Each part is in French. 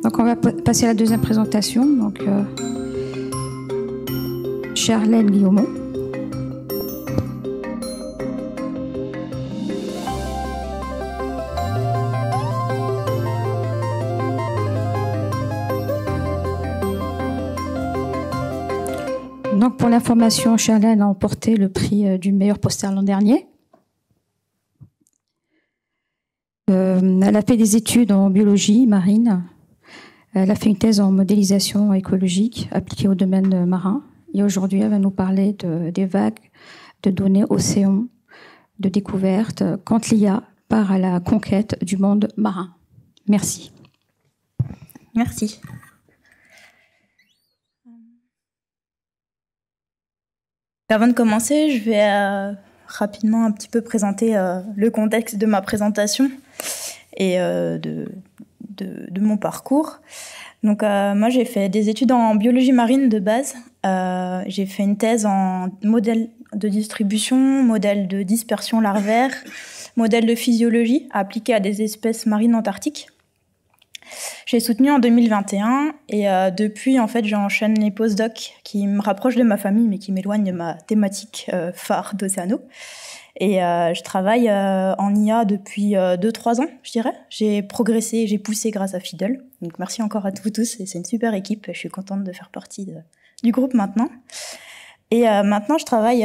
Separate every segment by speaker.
Speaker 1: Donc on va passer à la deuxième présentation. Donc Charlène Guillaumont. Donc pour l'information, Charlène a emporté le prix du meilleur poster l'an dernier. Elle a fait des études en biologie marine. Elle a fait une thèse en modélisation écologique appliquée au domaine marin. Et aujourd'hui, elle va nous parler des vagues de données océans, de découvertes, quand l'IA part à la conquête du monde marin. Merci.
Speaker 2: Merci. Avant de commencer, je vais rapidement un petit peu présenter le contexte de ma présentation et de mon parcours. Donc moi j'ai fait des études en biologie marine de base. J'ai fait une thèse en modèle de distribution, modèle de dispersion larvaire, modèle de physiologie appliqué à des espèces marines antarctiques. J'ai soutenu en 2021 et depuis en fait j'enchaîne les postdocs qui me rapprochent de ma famille mais qui m'éloignent de ma thématique phare d'Océano. Et je travaille en IA depuis 2-3 ans, je dirais. J'ai progressé, j'ai poussé grâce à Fiddle. Donc merci encore à vous tous, c'est une super équipe. Je suis contente de faire partie du groupe maintenant. Et maintenant, je travaille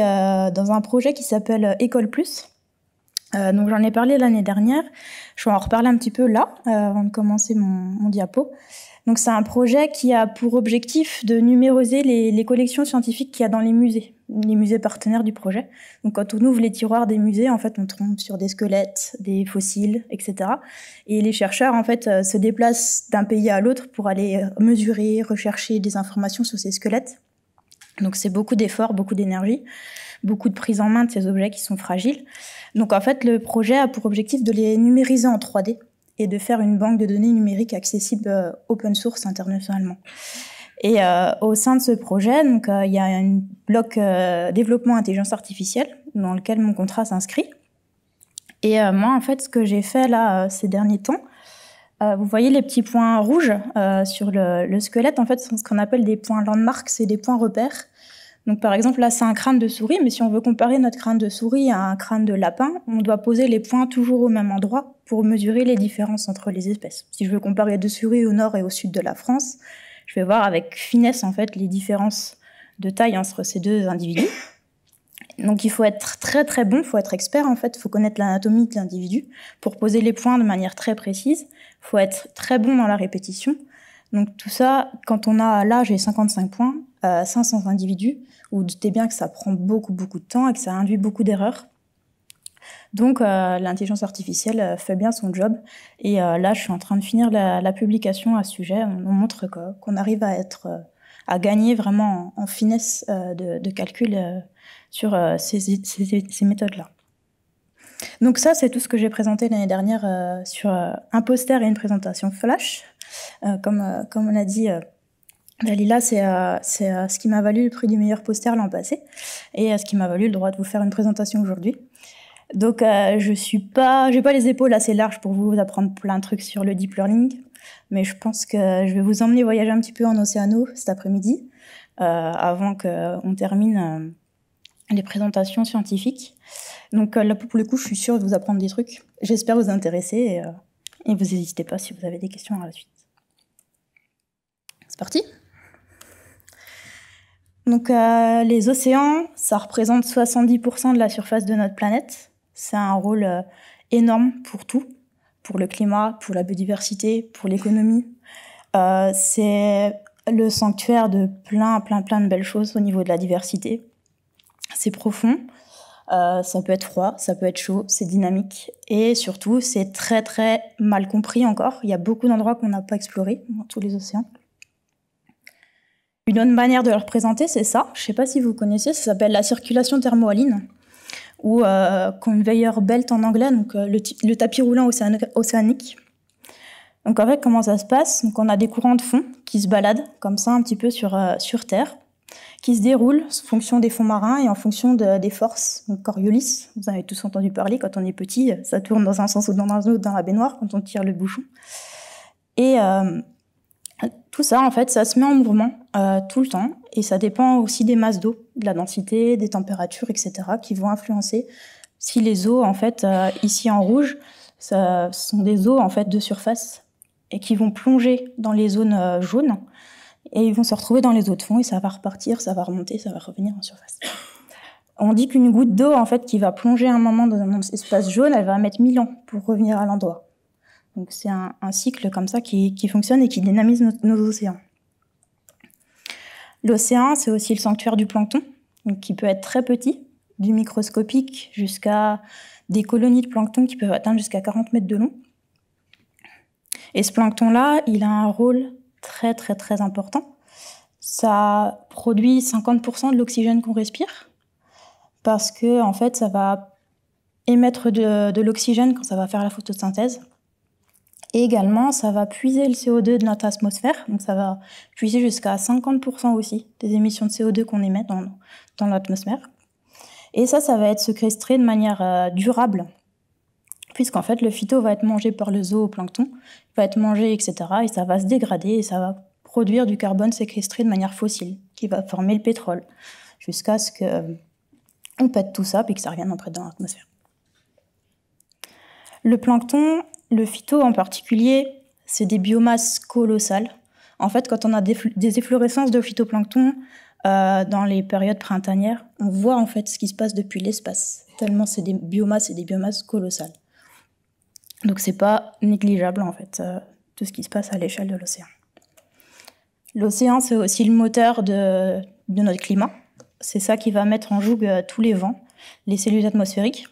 Speaker 2: dans un projet qui s'appelle École Plus. Donc j'en ai parlé l'année dernière. Je vais en reparler un petit peu là, avant de commencer mon diapo. Donc c'est un projet qui a pour objectif de numériser les collections scientifiques qu'il y a dans les musées partenaires du projet. Donc quand on ouvre les tiroirs des musées, en fait, on tombe sur des squelettes, des fossiles, etc. Et les chercheurs, en fait, se déplacent d'un pays à l'autre pour aller mesurer, rechercher des informations sur ces squelettes. Donc c'est beaucoup d'efforts, beaucoup d'énergie, beaucoup de prise en main de ces objets qui sont fragiles. Donc en fait, le projet a pour objectif de les numériser en 3D et de faire une banque de données numériques accessible open source internationalement. Et au sein de ce projet, donc il y a un bloc développement intelligence artificielle dans lequel mon contrat s'inscrit. Et moi, en fait, ce que j'ai fait là ces derniers temps, vous voyez les petits points rouges sur le squelette. En fait, ce sont ce qu'on appelle des points landmarks, c'est des points repères. Donc par exemple, là, c'est un crâne de souris, mais si on veut comparer notre crâne de souris à un crâne de lapin, on doit poser les points toujours au même endroit pour mesurer les différences entre les espèces. Si je veux comparer deux souris au nord et au sud de la France, je vais voir avec finesse en fait les différences de taille entre ces deux individus. Donc il faut être très très bon, il faut être expert en fait, il faut connaître l'anatomie de l'individu pour poser les points de manière très précise. Il faut être très bon dans la répétition. Donc tout ça, quand on a là, j'ai 55 points, 500 individus, vous doutez bien que ça prend beaucoup de temps et que ça induit beaucoup d'erreurs. Donc l'intelligence artificielle fait bien son job. Et là, je suis en train de finir la publication à ce sujet. On montre qu'on arrive à gagner vraiment en finesse de calcul sur ces méthodes-là. Donc ça, c'est tout ce que j'ai présenté l'année dernière sur un poster et une présentation flash. Comme on a dit, Dalila, c'est ce qui m'a valu le prix du meilleur poster l'an passé et ce qui m'a valu le droit de vous faire une présentation aujourd'hui. Donc j'ai pas les épaules assez larges pour vous apprendre plein de trucs sur le deep learning, mais je pense que je vais vous emmener voyager un petit peu en Océano cet après-midi avant qu'on termine les présentations scientifiques. Donc là, pour le coup, je suis sûre de vous apprendre des trucs. J'espère vous intéresser et vous n'hésitez pas si vous avez des questions à la suite. C'est parti. Donc les océans, ça représente 70% de la surface de notre planète. C'est un rôle énorme pour tout, pour le climat, pour la biodiversité, pour l'économie. C'est le sanctuaire de plein de belles choses au niveau de la diversité. C'est profond, ça peut être froid, ça peut être chaud, c'est dynamique. Et surtout, c'est très très mal compris encore. Il y a beaucoup d'endroits qu'on n'a pas explorés dans tous les océans. Une autre manière de le représenter, c'est ça. Je ne sais pas si vous connaissez, ça s'appelle la circulation thermohaline, ou conveyor belt en anglais, donc le tapis roulant océanique. Donc en fait, comment ça se passe? Donc on a des courants de fond qui se baladent comme ça un petit peu sur Terre, qui se déroulent en fonction des fonds marins et en fonction des forces. Donc Coriolis, vous en avez tous entendu parler, quand on est petit, ça tourne dans un sens ou dans un autre dans la baignoire quand on tire le bouchon. Et Tout ça, en fait, ça se met en mouvement tout le temps et ça dépend aussi des masses d'eau, de la densité, des températures, etc., qui vont influencer. Si les eaux, en fait, ici en rouge, ce sont des eaux en fait de surface et qui vont plonger dans les zones jaunes et ils vont se retrouver dans les eaux de fond et ça va repartir, ça va remonter, ça va revenir en surface. On dit qu'une goutte d'eau, en fait, qui va plonger un moment dans un espace jaune, elle va mettre 1000 ans pour revenir à l'endroit. Donc c'est un cycle comme ça qui fonctionne et qui dynamise nos océans. L'océan, c'est aussi le sanctuaire du plancton, donc qui peut être très petit, du microscopique jusqu'à des colonies de plancton qui peuvent atteindre jusqu'à 40 mètres de long. Et ce plancton-là, il a un rôle très très très important. Ça produit 50% de l'oxygène qu'on respire, parce que en fait, ça va émettre de l'oxygène quand ça va faire la photosynthèse. Et également, ça va puiser le CO2 de notre atmosphère, donc ça va puiser jusqu'à 50% aussi des émissions de CO2 qu'on émet dans l'atmosphère. Et ça va être séquestré de manière durable, puisqu'en fait, le phyto va être mangé par le zooplancton, va être mangé, etc., et ça va se dégrader, et ça va produire du carbone séquestré de manière fossile, qui va former le pétrole, jusqu'à ce qu'on pète tout ça, puis que ça revienne après dans l'atmosphère. Le plancton, le phyto en particulier, c'est des biomasses colossales. En fait, quand on a des efflorescences de phytoplancton dans les périodes printanières, on voit en fait ce qui se passe depuis l'espace, tellement c'est des biomasses et des biomasses colossales. Donc c'est pas négligeable en fait tout ce qui se passe à l'échelle de l'océan. L'océan, c'est aussi le moteur de notre climat. C'est ça qui va mettre en joug tous les vents, les cellules atmosphériques.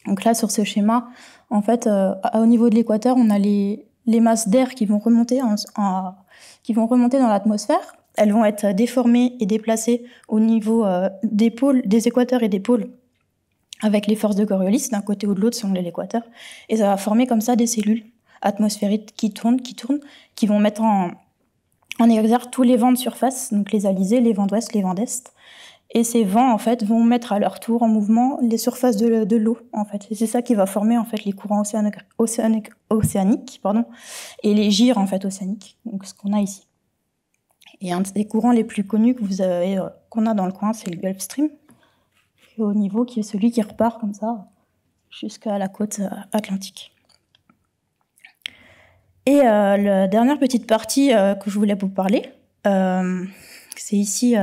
Speaker 2: Donc là, sur ce schéma, en fait, au niveau de l'équateur, on a les masses d'air qui vont remonter dans l'atmosphère. Elles vont être déformées et déplacées au niveau des pôles, des équateurs et des pôles, avec les forces de Coriolis d'un côté ou de l'autre selon l'équateur. Et ça va former comme ça des cellules atmosphériques qui tournent, qui vont mettre en exergue tous les vents de surface, donc les alizés, les vents d'ouest, les vents d'est. Et ces vents, en fait, vont mettre à leur tour en mouvement les surfaces de l'eau, en fait. Et c'est ça qui va former, en fait, les courants océaniques, et les gyres, en fait, océaniques, donc ce qu'on a ici. Et un des courants les plus connus qu'on a dans le coin, c'est le Gulf Stream, qui est au niveau, qui est celui qui repart comme ça jusqu'à la côte atlantique. Et la dernière petite partie que je voulais vous parler, c'est ici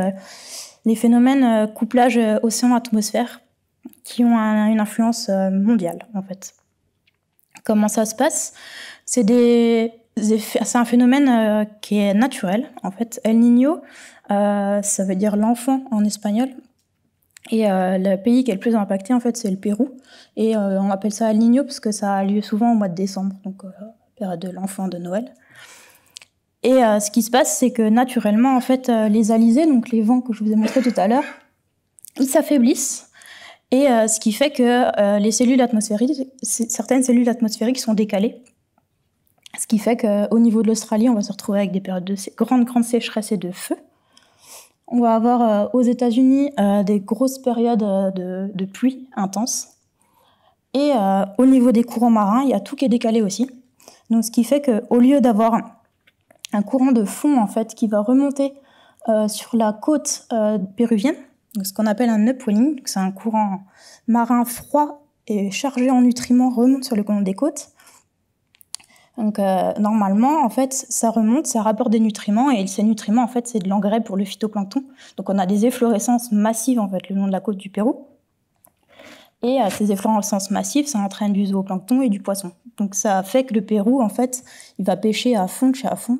Speaker 2: les phénomènes couplage océan-atmosphère qui ont une influence mondiale, en fait. Comment ça se passe ? C'est un phénomène qui est naturel, en fait. El Niño, ça veut dire l'enfant en espagnol. Et le pays qui est le plus impacté, en fait, c'est le Pérou. Et on appelle ça El Niño parce que ça a lieu souvent au mois de décembre, donc période de l'enfant de Noël. Et ce qui se passe, c'est que naturellement, en fait, les alizés, donc les vents que je vous ai montrés tout à l'heure, ils s'affaiblissent. Et ce qui fait que les cellules atmosphériques, certaines cellules atmosphériques sont décalées. Ce qui fait qu'au niveau de l'Australie, on va se retrouver avec des périodes de grandes sécheresses et de feu. On va avoir aux États-Unis des grosses périodes de pluie intense. Et au niveau des courants marins, il y a tout qui est décalé aussi. Donc, ce qui fait qu'au lieu d'avoir un courant de fond, en fait, qui va remonter sur la côte péruvienne, donc ce qu'on appelle un upwelling, c'est un courant marin froid et chargé en nutriments, remonte sur le long des côtes. Donc normalement, en fait, ça remonte, ça rapporte des nutriments, et ces nutriments, en fait, c'est de l'engrais pour le phytoplancton. Donc on a des efflorescences massives, en fait, le long de la côte du Pérou. Et ces efflorescences massives, ça entraîne du zooplancton et du poisson. Donc ça fait que le Pérou, en fait, il va pêcher à fond,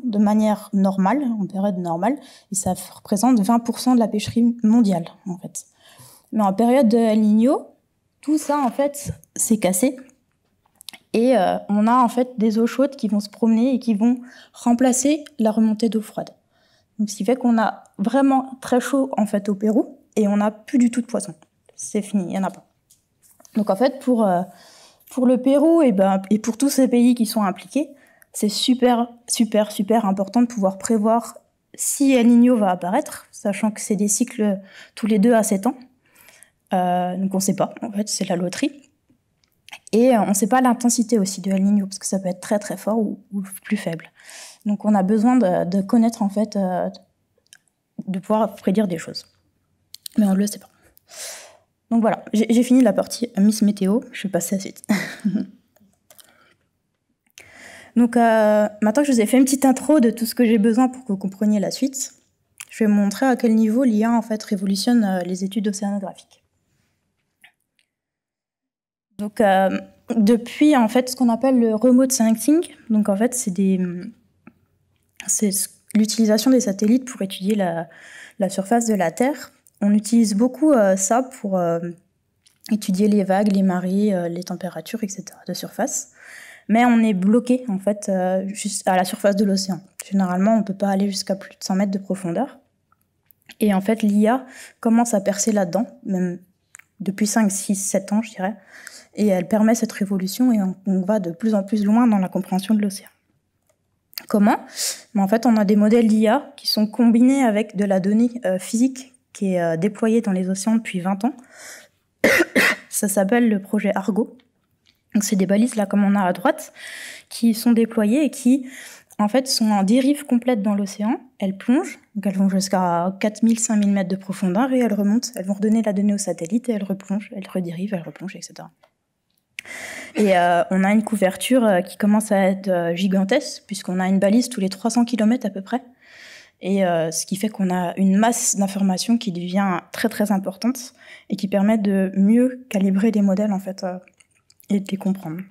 Speaker 2: de manière normale, en période normale, et ça représente 20% de la pêcherie mondiale, en fait. Mais en période de El Niño, tout ça, en fait, c'est cassé. Et on a, en fait, des eaux chaudes qui vont se promener et qui vont remplacer la remontée d'eau froide. Donc ce qui fait qu'on a vraiment très chaud, en fait, au Pérou, et on n'a plus du tout de poissons. C'est fini, il n'y en a pas. Donc en fait, pour le Pérou et pour tous ces pays qui sont impliqués, c'est super important de pouvoir prévoir si El Niño va apparaître, sachant que c'est des cycles tous les 2 à 7 ans. Donc on ne sait pas, en fait, c'est la loterie. Et on ne sait pas l'intensité aussi de El Niño, parce que ça peut être très très fort ou plus faible. Donc on a besoin de connaître en fait, de pouvoir prédire des choses. Mais on ne le sait pas. Donc voilà, j'ai fini la partie Miss Météo, je vais passer à la suite. Donc maintenant que je vous ai fait une petite intro de tout ce que j'ai besoin pour que vous compreniez la suite, je vais vous montrer à quel niveau l'IA en fait révolutionne les études océanographiques. Donc depuis en fait ce qu'on appelle le remote sensing, donc en fait c'est l'utilisation des satellites pour étudier la surface de la Terre. On utilise beaucoup ça pour étudier les vagues, les marées, les températures, etc. de surface. Mais on est bloqué en fait juste à la surface de l'océan. Généralement, on ne peut pas aller jusqu'à plus de 100 mètres de profondeur. Et en fait, l'IA commence à percer là-dedans, même depuis 5, 6, 7 ans, je dirais. Et elle permet cette révolution et on va de plus en plus loin dans la compréhension de l'océan. Comment ? En fait, on a des modèles d'IA qui sont combinés avec de la donnée physique qui est déployée dans les océans depuis 20 ans. Ça s'appelle le projet Argo. Donc c'est des balises, là, comme on a à droite, qui sont déployées et qui, en fait, sont en dérive complète dans l'océan. Elles plongent, donc elles vont jusqu'à 4000, 5000 mètres de profondeur et elles remontent. Elles vont redonner la donnée au satellite et elles replongent, elles redérivent, elles replongent, etc. Et on a une couverture qui commence à être gigantesque, puisqu'on a une balise tous les 300 km à peu près. Et ce qui fait qu'on a une masse d'informations qui devient très très importante et qui permet de mieux calibrer les modèles, en fait, et de les comprendre.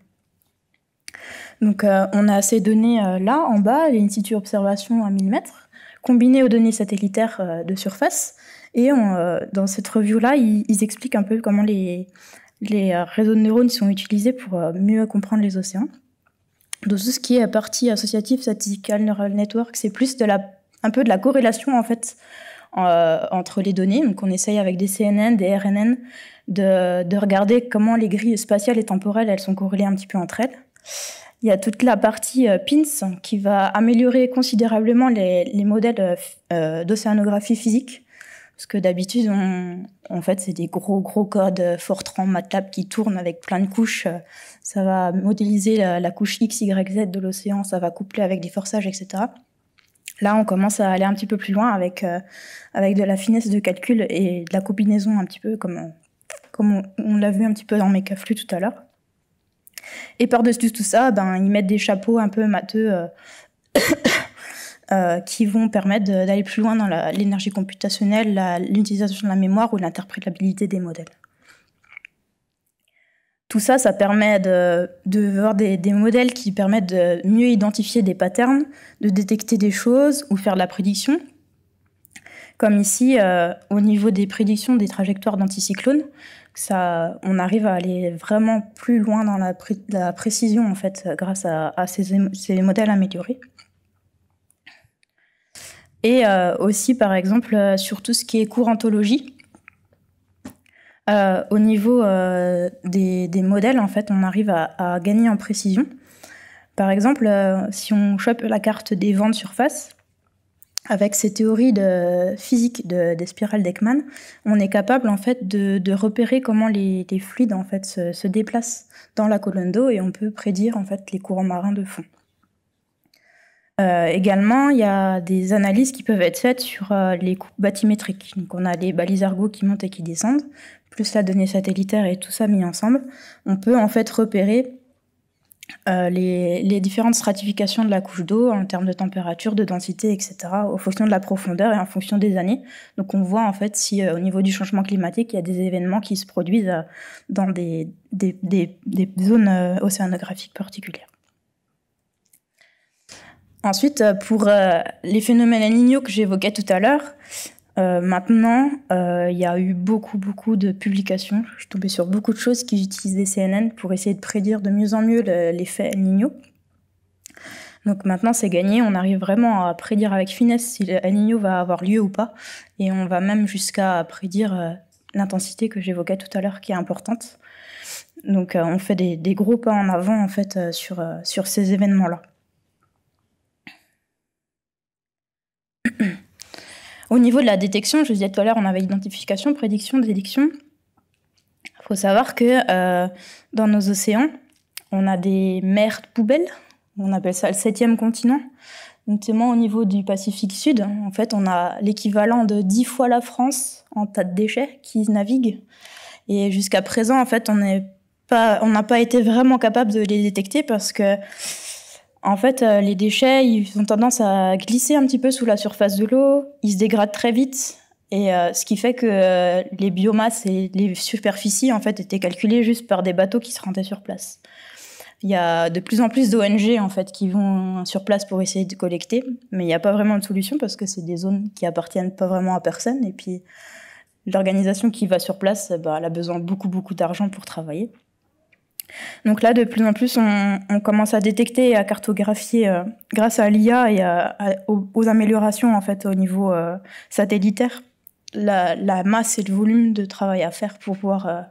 Speaker 2: Donc on a ces données là, en bas, les in-situ observations à 1000 mètres, combinées aux données satellitaires de surface. Et dans cette review-là, ils expliquent un peu comment les réseaux de neurones sont utilisés pour mieux comprendre les océans. Donc tout ce qui est partie associative statistical neural network, c'est plus un peu de la corrélation en fait entre les données. Donc on essaye avec des CNN, des RNN de regarder comment les grilles spatiales et temporelles elles sont corrélées un petit peu entre elles. Il y a toute la partie PINS qui va améliorer considérablement les modèles d'océanographie physique. Parce que d'habitude, en fait, c'est des gros codes Fortran, MATLAB qui tournent avec plein de couches. Ça va modéliser la couche X, Y, Z de l'océan, ça va coupler avec des forçages, etc. Là, on commence à aller un petit peu plus loin avec de la finesse de calcul et de la combinaison un petit peu comme on l'a vu un petit peu dans Mekaflu tout à l'heure. Et par-dessus tout ça, ils mettent des chapeaux un peu matheux qui vont permettre d'aller plus loin dans l'énergie computationnelle, l'utilisation de la mémoire ou l'interprétabilité des modèles. Tout ça, ça permet de voir des modèles qui permettent de mieux identifier des patterns, de détecter des choses ou faire de la prédiction. Comme ici, au niveau des prédictions des trajectoires d'anticyclones, on arrive à aller vraiment plus loin dans la précision, en fait, grâce à ces modèles améliorés. Et aussi, par exemple, sur tout ce qui est courantologie, au niveau des modèles, en fait, on arrive à gagner en précision. Par exemple, si on chope la carte des vents de surface, avec ces théories de physique des spirales d'Ekman, on est capable en fait de repérer comment les fluides en fait se déplacent dans la colonne d'eau et on peut prédire en fait les courants marins de fond. Également, il y a des analyses qui peuvent être faites sur les coupes bathymétriques. Donc, on a les balises Argo qui montent et qui descendent, plus la donnée satellitaire et tout ça mis ensemble. On peut en fait repérer les différentes stratifications de la couche d'eau en termes de température, de densité, etc., en fonction de la profondeur et en fonction des années. Donc on voit en fait si au niveau du changement climatique, il y a des événements qui se produisent dans des zones océanographiques particulières. Ensuite, pour les phénomènes El Niño que j'évoquais tout à l'heure, maintenant, il y a eu beaucoup de publications. Je suis tombée sur beaucoup de choses qui utilisent des CNN pour essayer de prédire de mieux en mieux l'effet El Niño. Donc maintenant, c'est gagné. On arrive vraiment à prédire avec finesse si le El Niño va avoir lieu ou pas. Et on va même jusqu'à prédire l'intensité que j'évoquais tout à l'heure, qui est importante. Donc on fait des gros pas en avant en fait, sur ces événements-là. Au niveau de la détection, je disais tout à l'heure, on avait identification, prédiction, détection. Il faut savoir que dans nos océans, on a des mers poubelles, on appelle ça le 7e continent. notamment au niveau du Pacifique Sud. En fait, on a l'équivalent de 10 fois la France en tas de déchets qui naviguent. Et jusqu'à présent, en fait, on n'a pas été vraiment capable de les détecter parce que, en fait, les déchets, ils ont tendance à glisser un petit peu sous la surface de l'eau, ils se dégradent très vite. Et ce qui fait que les biomasses et les superficies, en fait, étaient calculées juste par des bateaux qui se rendaient sur place. Il y a de plus en plus d'ONG, en fait, qui vont sur place pour essayer de collecter, mais il n'y a pas vraiment de solution parce que c'est des zones qui appartiennent pas vraiment à personne. Et puis, l'organisation qui va sur place, elle a besoin de beaucoup d'argent pour travailler. Donc là, de plus en plus, on commence à détecter et à cartographier grâce à l'IA et aux améliorations, en fait, au niveau satellitaire, la masse et le volume de travail à faire pour pouvoir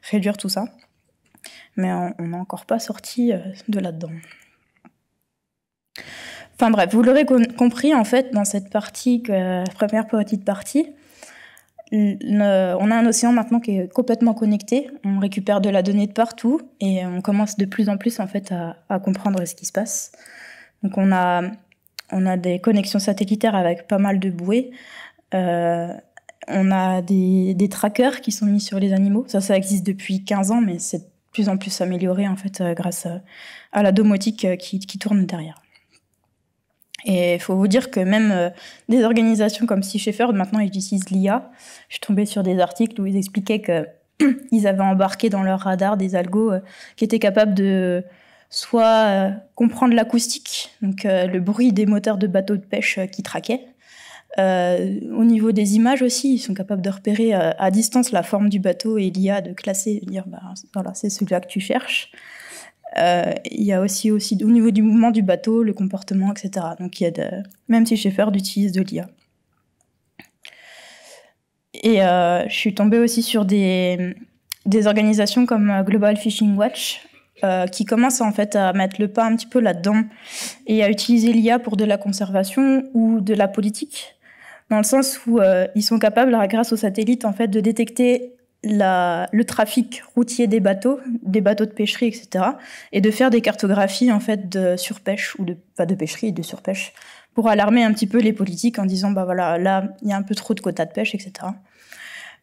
Speaker 2: réduire tout ça. Mais on n'a encore pas sorti de là-dedans. Enfin bref, vous l'aurez compris, en fait, dans cette partie, première petite partie, on a un océan maintenant qui est complètement connecté. On récupère de la donnée de partout et on commence de plus en plus, en fait, à comprendre ce qui se passe. Donc on a des connexions satellitaires avec pas mal de bouées. On a des trackers qui sont mis sur les animaux. Ça existe depuis 15 ans, mais c'est de plus en plus amélioré, en fait, grâce à la domotique qui tourne derrière. Et il faut vous dire que même des organisations comme Sea Shepherd, maintenant, ils utilisent l'IA. Je suis tombée sur des articles où ils expliquaient qu'ils avaient embarqué dans leur radar des algos qui étaient capables de soit comprendre l'acoustique, donc le bruit des moteurs de bateaux de pêche qui traquaient. Au niveau des images aussi, ils sont capables de repérer à distance la forme du bateau et l'IA de classer, de dire voilà, c'est celui-là que tu cherches. Il y a aussi au niveau du mouvement du bateau, le comportement, etc. Donc même si Shepherd utilise de l'IA. Et je suis tombée aussi sur des organisations comme Global Fishing Watch qui commencent en fait à mettre le pas un petit peu là-dedans et à utiliser l'IA pour de la conservation ou de la politique, dans le sens où ils sont capables, grâce aux satellites, en fait, de détecter le trafic routier des bateaux de pêcherie, etc., et de faire des cartographies, en fait, de surpêche ou de pêcherie et de surpêche pour alarmer un petit peu les politiques en disant voilà, là il y a un peu trop de quotas de pêche, etc.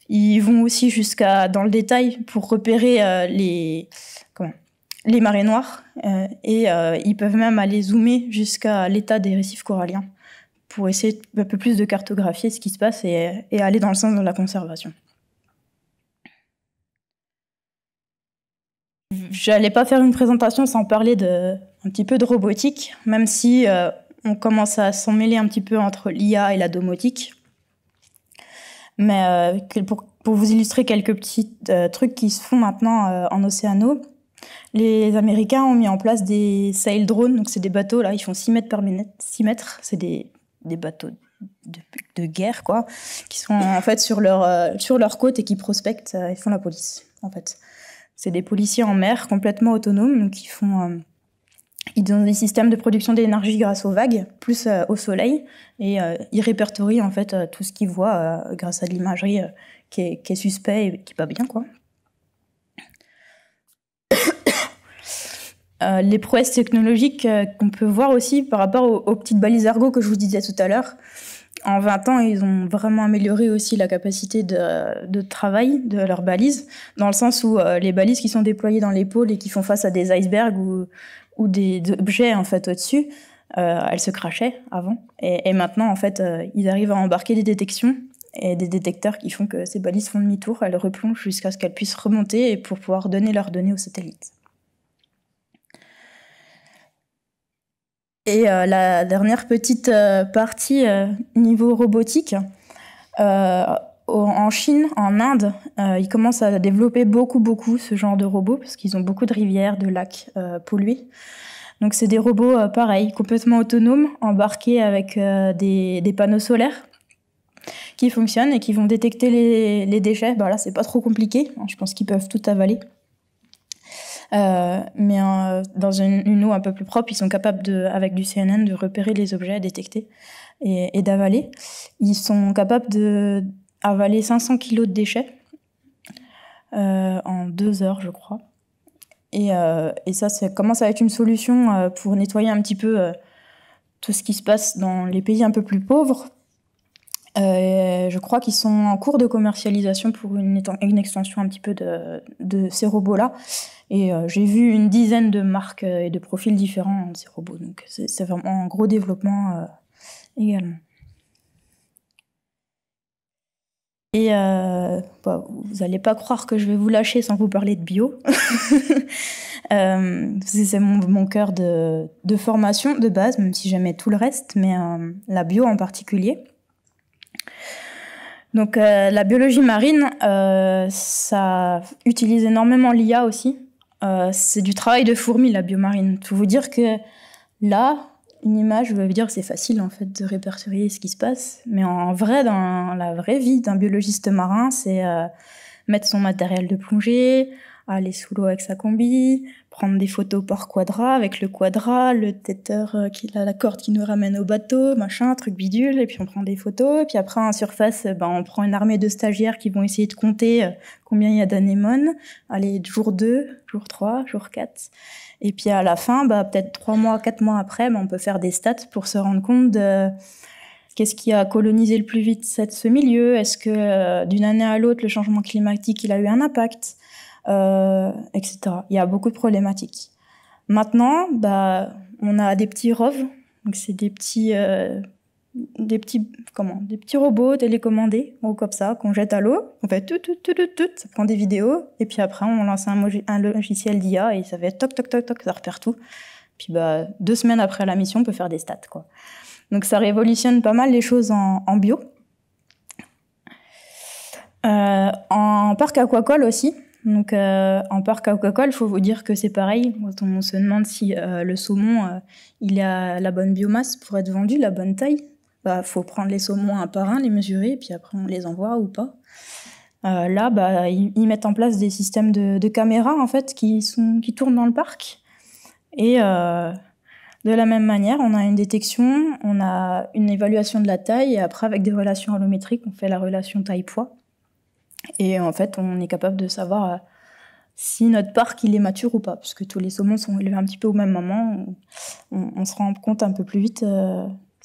Speaker 2: Ils vont aussi jusqu'à dans le détail pour repérer les marées noires et ils peuvent même aller zoomer jusqu'à l'état des récifs coralliens pour essayer un peu plus de cartographier ce qui se passe et aller dans le sens de la conservation. J'allais pas faire une présentation sans parler un petit peu de robotique, même si on commence à s'en mêler un petit peu entre l'IA et la domotique. Mais pour vous illustrer quelques petits trucs qui se font maintenant en océano, les Américains ont mis en place des sail drones, donc c'est des bateaux, là, ils font 6 mètres par minute, 6 mètres, c'est des bateaux de guerre, quoi, qui sont en fait sur leur côte et qui prospectent et font la police, en fait. C'est des policiers en mer complètement autonomes, donc ils ont des systèmes de production d'énergie grâce aux vagues, plus au soleil, et ils répertorient en fait tout ce qu'ils voient grâce à de l'imagerie qui est suspect et qui est pas bien, quoi. Les prouesses technologiques qu'on peut voir aussi par rapport aux petites balises ergo que je vous disais tout à l'heure. En 20 ans, ils ont vraiment amélioré aussi la capacité de travail de leurs balises, dans le sens où les balises qui sont déployées dans les pôles et qui font face à des icebergs ou des objets en fait au-dessus, elles se crachaient avant. Et maintenant, en fait, ils arrivent à embarquer des détections et des détecteurs qui font que ces balises font demi-tour, elles replongent jusqu'à ce qu'elles puissent remonter et pour pouvoir donner leurs données aux satellites. Et la dernière petite partie niveau robotique, en Chine, en Inde, ils commencent à développer beaucoup ce genre de robots parce qu'ils ont beaucoup de rivières, de lacs pollués. Donc c'est des robots pareils, complètement autonomes, embarqués avec des panneaux solaires qui fonctionnent et qui vont détecter les déchets. Là, c'est pas trop compliqué, je pense qu'ils peuvent tout avaler. Mais dans une eau un peu plus propre, ils sont capables, avec du CNN, de repérer les objets à détecter et d'avaler. Ils sont capables d'avaler 500 kilos de déchets en 2 heures, je crois. Et ça commence à être une solution pour nettoyer un petit peu tout ce qui se passe dans les pays un peu plus pauvres. Je crois qu'ils sont en cours de commercialisation pour une extension un petit peu de ces robots-là. Et j'ai vu une dizaine de marques et de profils différents de ces robots. Donc c'est vraiment un gros développement également. Et vous n'allez pas croire que je vais vous lâcher sans vous parler de bio. C'est mon cœur de formation de base, même si j'aimais tout le reste, mais la bio en particulier. Donc la biologie marine, ça utilise énormément l'IA aussi. C'est du travail de fourmi, la biomarine. Faut vous dire que là, une image, je veux dire, c'est facile en fait de répertorier ce qui se passe, mais en vrai, dans la vraie vie d'un biologiste marin, c'est mettre son matériel de plongée, aller sous l'eau avec sa combi, prendre des photos par quadra, avec le quadra, le tether qui a la corde qui nous ramène au bateau, machin, truc bidule, et puis on prend des photos, et puis après en surface, on prend une armée de stagiaires qui vont essayer de compter combien il y a d'anémones, allez, jour 2, jour 3, jour 4, et puis à la fin, peut-être 3 mois, 4 mois après, on peut faire des stats pour se rendre compte de qu'est-ce qui a colonisé le plus vite ce milieu, est-ce que d'une année à l'autre, le changement climatique, il a eu un impact, etc. Il y a beaucoup de problématiques. Maintenant, on a des petits ROV, donc c'est des petits robots télécommandés, comme ça, qu'on jette à l'eau, on fait tout, ça prend des vidéos, et puis après on lance un logiciel d'IA et ça fait toc, toc, toc, toc, ça repère tout. Puis 2 semaines après la mission, on peut faire des stats, quoi. Donc ça révolutionne pas mal les choses en bio. En parc aquacole aussi. Donc en parc aquacole, il faut vous dire que c'est pareil. Quand on se demande si le saumon il a la bonne biomasse pour être vendu, la bonne taille, faut prendre les saumons un par un, les mesurer, et puis après on les envoie ou pas. Là, ils mettent en place des systèmes de caméras en fait qui tournent dans le parc. Et de la même manière, on a une détection, on a une évaluation de la taille, et après avec des relations allométriques, on fait la relation taille-poids. Et en fait, on est capable de savoir si notre parc il est mature ou pas, parce que tous les saumons sont élevés un petit peu au même moment. On se rend compte un peu plus vite.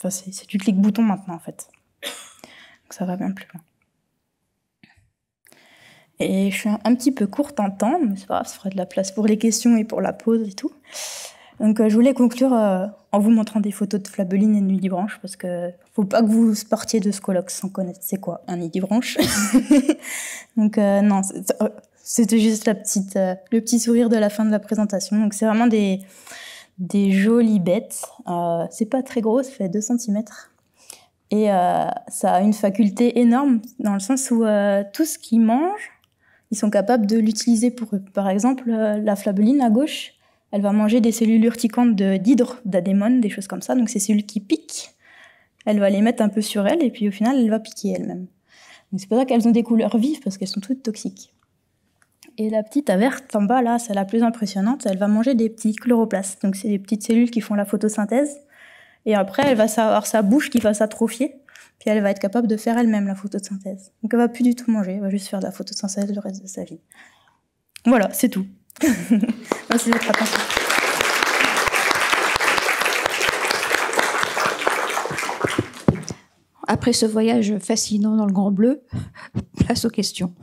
Speaker 2: C'est du clic-bouton maintenant, en fait. Donc ça va bien plus loin. Et je suis un petit peu courte en temps, mais c'est pas grave, ça fera de la place pour les questions et pour la pause et tout. Donc je voulais conclure en vous montrant des photos de flabeline et de nudibranche, parce que faut pas que vous partiez de ce colloque sans connaître c'est quoi un nudibranche. Donc non, c'était juste le petit sourire de la fin de la présentation. Donc c'est vraiment des jolies bêtes. C'est pas très gros, ça fait 2 cm. Et ça a une faculté énorme dans le sens où tout ce qu'ils mangent, ils sont capables de l'utiliser pour eux. Par exemple, la flabeline à gauche, elle va manger des cellules urticantes d'hydre, d'adémone, des choses comme ça. Donc ces cellules qui piquent, elle va les mettre un peu sur elle et puis au final, elle va piquer elle-même. Donc c'est pour ça qu'elles ont des couleurs vives, parce qu'elles sont toutes toxiques. Et la petite à verte en bas, là, c'est la plus impressionnante. Elle va manger des petits chloroplastes. Donc c'est des petites cellules qui font la photosynthèse. Et après, elle va avoir sa bouche qui va s'atrophier. Puis elle va être capable de faire elle-même la photosynthèse. Donc elle va plus du tout manger, elle va juste faire de la photosynthèse le reste de sa vie. Voilà, c'est tout. Merci de votre attention.
Speaker 1: Après ce voyage fascinant dans le Grand Bleu, place aux questions.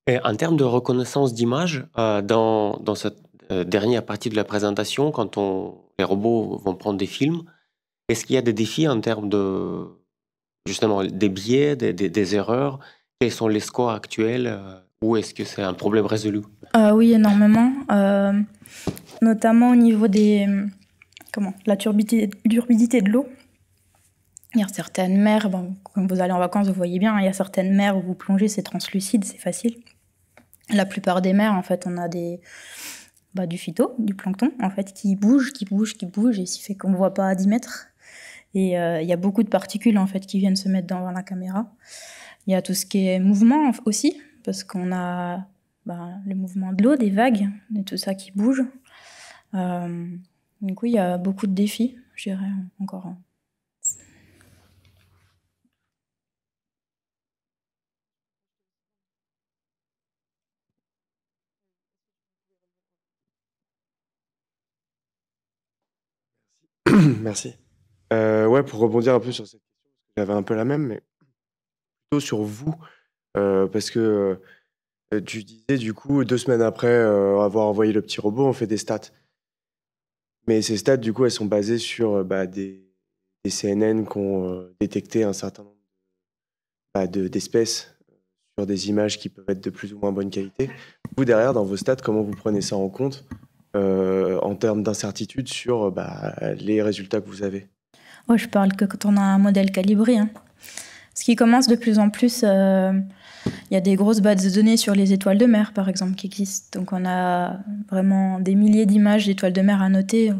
Speaker 3: Et en termes de reconnaissance d'image, dans cette dernière partie de la présentation, quand les robots vont prendre des films, est-ce qu'il y a des défis en termes de, justement, des biais, des erreurs? Quels sont les scores actuels? Ou est-ce que c'est un problème résolu?
Speaker 2: Oui, énormément. Notamment au niveau la turbidité de l'eau. Il y a certaines mers, quand vous allez en vacances, vous voyez bien, il y a certaines mers où vous plongez, c'est translucide, c'est facile. La plupart des mers, en fait, on a du phyto, du plancton, en fait, qui bouge, et ce qui fait qu'on ne voit pas à 10 mètres. Et il y a beaucoup de particules, en fait, qui viennent se mettre devant la caméra. Il y a tout ce qui est mouvement aussi, parce qu'on a les mouvements de l'eau, des vagues, et tout ça qui bouge. Du coup, il y a beaucoup de défis, je dirais, encore.
Speaker 4: Merci. Ouais, pour rebondir un peu sur cette question, j'avais un peu la même, mais plutôt sur vous, parce que tu disais du coup 2 semaines après avoir envoyé le petit robot, on fait des stats. Mais ces stats, du coup, elles sont basées sur des CNN qui ont détecté un certain nombre d'espèces sur des images qui peuvent être de plus ou moins bonne qualité. Vous, derrière, dans vos stats, comment vous prenez ça en compte en termes d'incertitude sur les résultats que vous avez?
Speaker 2: Ouais, je parle que quand on a un modèle calibré. Hein. Ce qui commence de plus en plus, il y a des grosses bases de données sur les étoiles de mer, par exemple, qui existent. Donc on a vraiment des milliers d'images d'étoiles de mer à noter.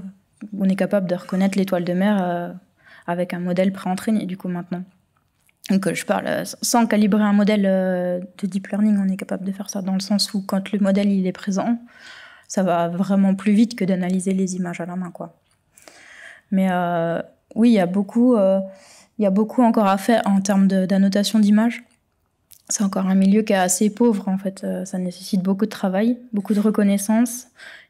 Speaker 2: On est capable de reconnaître l'étoile de mer avec un modèle pré-entraîné, du coup, maintenant. Donc je parle sans calibrer un modèle de deep learning, on est capable de faire ça dans le sens où quand le modèle il est présent, ça va vraiment plus vite que d'analyser les images à la main, quoi. Mais oui, il y a beaucoup encore à faire en termes d'annotation d'images. C'est encore un milieu qui est assez pauvre, en fait. Ça nécessite beaucoup de travail, beaucoup de reconnaissance.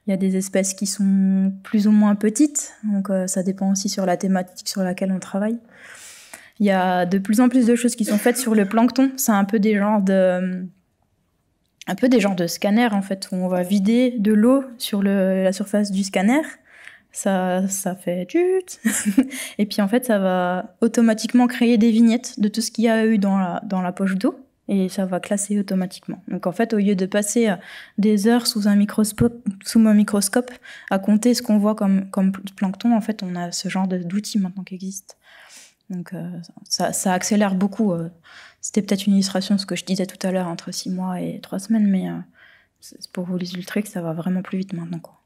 Speaker 2: Il y a des espèces qui sont plus ou moins petites, donc ça dépend aussi sur la thématique sur laquelle on travaille. Il y a de plus en plus de choses qui sont faites sur le plancton. C'est un peu des genres de scanners, en fait, où on va vider de l'eau sur la surface du scanner. Ça fait tut. Et puis, en fait, ça va automatiquement créer des vignettes de tout ce qu'il y a eu dans la poche d'eau. Et ça va classer automatiquement. Donc, en fait, au lieu de passer des heures sous un microscope à compter ce qu'on voit comme plancton, en fait, on a ce genre d'outils maintenant qui existent. Donc ça accélère beaucoup. C'était peut-être une illustration de ce que je disais tout à l'heure, entre 6 mois et 3 semaines, mais c'est pour vous illustrer que ça va vraiment plus vite maintenant, quoi.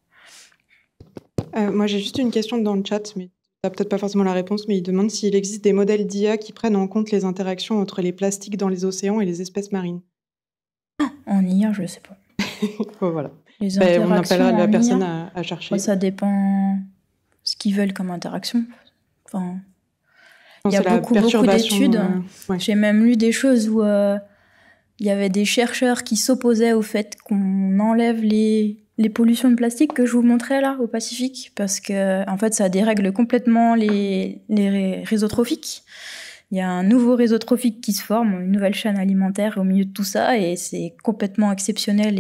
Speaker 5: Moi, j'ai juste une question dans le chat, mais tu n'as peut-être pas forcément la réponse, mais il demande s'il existe des modèles d'IA qui prennent en compte les interactions entre les plastiques dans les océans et les espèces marines.
Speaker 2: En IA, je ne sais pas.
Speaker 5: Oh, voilà.
Speaker 2: Les interactions
Speaker 5: on appellera la personne
Speaker 2: IA,
Speaker 5: à chercher.
Speaker 2: ça dépend ce qu'ils veulent comme interaction. Enfin... Il y a beaucoup d'études. Ouais. J'ai même lu des choses où il y avait des chercheurs qui s'opposaient au fait qu'on enlève les pollutions de plastique que je vous montrais là au Pacifique, parce que en fait ça dérègle complètement les réseaux trophiques. Il y a un nouveau réseau trophique qui se forme, une nouvelle chaîne alimentaire au milieu de tout ça, et c'est complètement exceptionnel.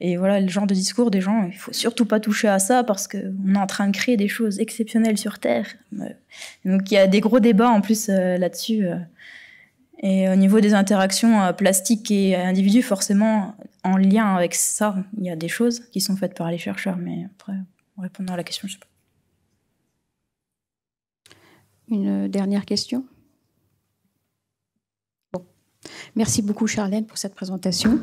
Speaker 2: Et voilà, le genre de discours des gens, il faut surtout pas toucher à ça parce qu'on est en train de créer des choses exceptionnelles sur Terre. Donc il y a des gros débats en plus là-dessus. Et au niveau des interactions plastiques et individus, forcément, en lien avec ça, il y a des choses qui sont faites par les chercheurs. Mais après, en répondant à la question, je sais pas.
Speaker 1: Une dernière question? Bon. Merci beaucoup, Charlène, pour cette présentation.